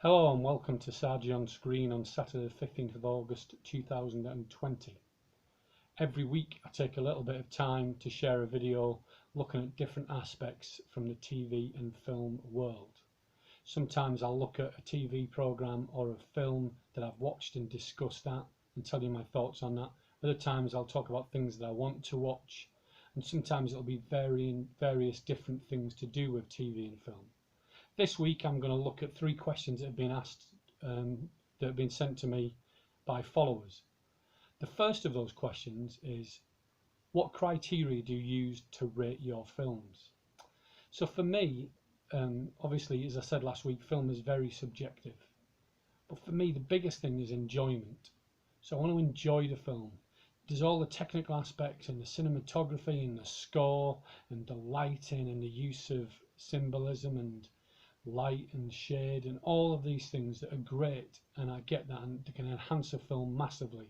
Hello and welcome to Sargy on Screen on Saturday the 15th of August 2020. Every week I take a little bit of time to share a video looking at different aspects from the TV and film world. Sometimes I'll look at a TV programme or a film that I've watched and discuss that and tell you my thoughts on that. Other times I'll talk about things that I want to watch, and sometimes it'll be various different things to do with TV and film. This week I'm going to look at three questions that have been asked, that have been sent to me by followers. The first of those questions is, what criteria do you use to rate your films? So for me, obviously, as I said last week, film is very subjective. But for me, the biggest thing is enjoyment. So I want to enjoy the film. There's all the technical aspects and the cinematography and the score and the lighting and the use of symbolism and light and shade and all of these things that are great, and I get that, and they can enhance a film massively.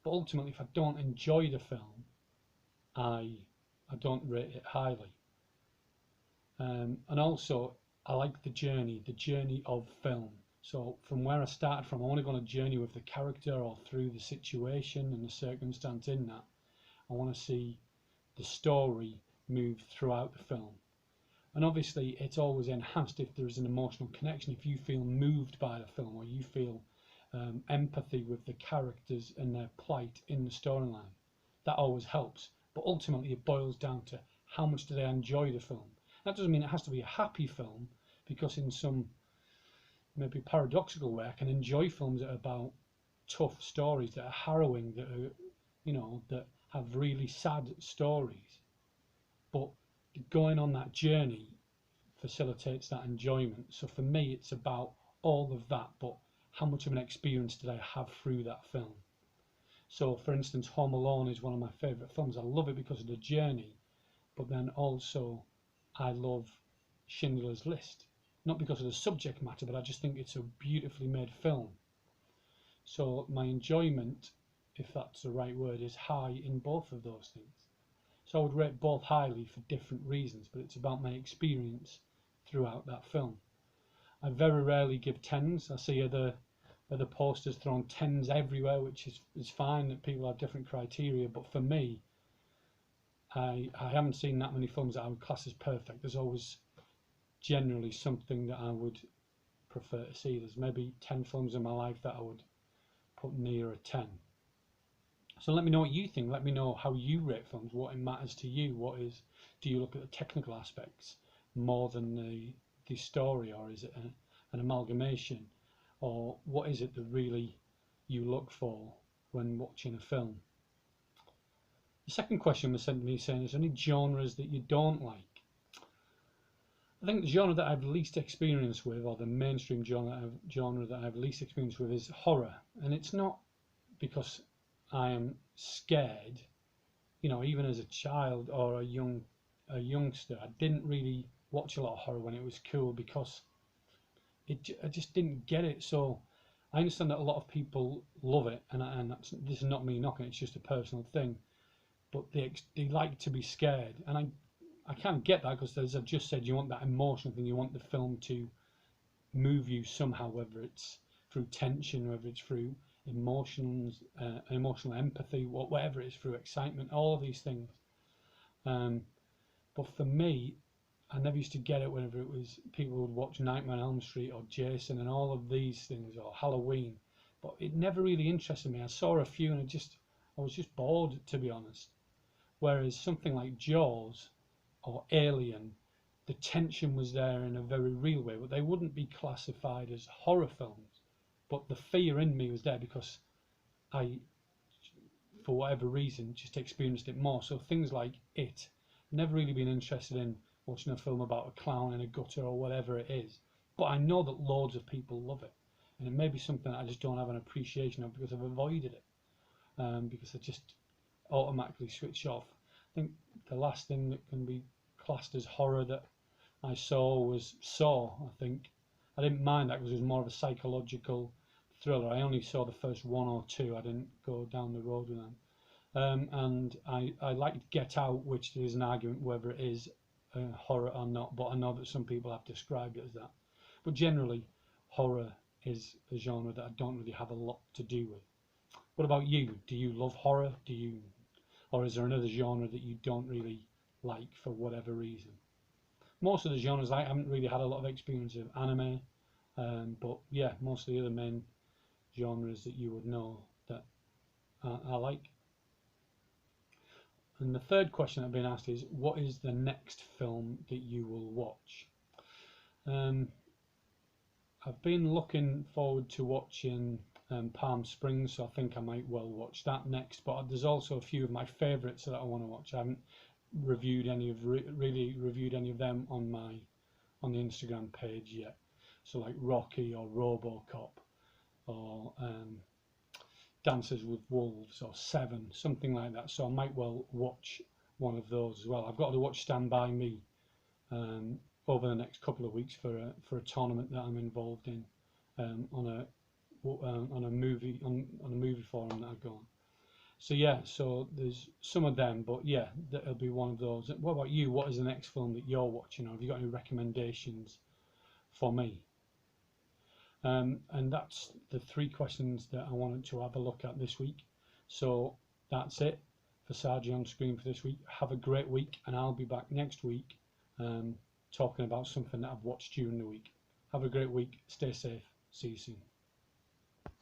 But ultimately, if I don't enjoy the film, I don't rate it highly. And also, I like the journey of film. So from where I started from, I want to go on a journey with the character or through the situation and the circumstance in that. I want to see the story move throughout the film. And obviously it's always enhanced if there is an emotional connection, if you feel moved by the film or you feel empathy with the characters and their plight in the storyline. That always helps. But ultimately it boils down to how much do they enjoy the film. That doesn't mean it has to be a happy film, because in some maybe paradoxical way I can enjoy films that are about tough stories, that are harrowing, that are, that have really sad stories. But going on that journey facilitates that enjoyment. So for me it's about all of that, but how much of an experience did I have through that film? So for instance, Home Alone is one of my favourite films. I love it because of the journey, but then also I love Schindler's List, not because of the subject matter, but I just think it's a beautifully made film. So my enjoyment, if that's the right word, is high in both of those things. So I would rate both highly for different reasons, but it's about my experience throughout that film. I very rarely give tens. I see other posters throwing tens everywhere, which is fine, that people have different criteria, but for me, I haven't seen that many films that I would class as perfect. There's always generally something that I would prefer to see. There's maybe 10 films in my life that I would put near a 10. So let me know what you think. Let me know how you rate films, what it matters to you. Do you look at the technical aspects more than the story, or is it an amalgamation, or what is it that really you look for when watching a film? The second question was sent to me saying, is there any genres that you don't like? I think the genre that I've least experience with, or the mainstream genre that I've least experience with, is horror. And it's not because I am scared. Even as a child or a youngster, I didn't really watch a lot of horror when it was cool, because I just didn't get it. So I understand that a lot of people love it, and this is not me knocking, it's just a personal thing. But they like to be scared, and I can't get that, because as I've just said, you want that emotional thing. You want the film to move you somehow, whether it's through tension, whether it's through emotional empathy, whatever it is, through excitement, all of these things. But for me, I never used to get it whenever it was people would watch Nightmare on Elm Street or Jason and all of these things, or Halloween. But it never really interested me. I saw a few and I was just bored, to be honest. Whereas something like Jaws or Alien, the tension was there in a very real way, but they wouldn't be classified as horror films. But the fear in me was there because I, for whatever reason, just experienced it more. So things like It, never really been interested in watching a film about a clown in a gutter or whatever it is. But I know that loads of people love it. And it may be something that I just don't have an appreciation of because I've avoided it. Because I just automatically switch off. I think the last thing that can be classed as horror that I saw was Saw. I think I didn't mind that because it was more of a psychological thriller. I only saw the first one or two. I didn't go down the road with them. And I liked Get Out, which there is an argument whether it is horror or not, but I know that some people have described it as that. But generally, horror is a genre that I don't really have a lot to do with. What about you? Do you love horror? Or is there another genre that you don't really like for whatever reason? Most of the genres, I haven't really had a lot of experience of anime, but yeah, most of the other main genres that you would know that I like. And the third question I've been asked is, what is the next film that you will watch? I've been looking forward to watching Palm Springs, so I think I might well watch that next. But there's also a few of my favourites that I want to watch. I haven't reviewed any of really reviewed any of them on the Instagram page yet. So like Rocky or RoboCop or Dances with Wolves or Seven, something like that. So I might well watch one of those as well. I've got to watch Stand By Me over the next couple of weeks for a tournament that I'm involved in on a movie forum that I go on. So yeah, so there's some of them, but yeah, that'll be one of those. What about you? What is the next film that you're watching, or have you got any recommendations for me? And that's the 3 questions that I wanted to have a look at this week. So that's it for Sargy on Screen for this week. Have a great week, and I'll be back next week talking about something that I've watched during the week. Have a great week. Stay safe. See you soon.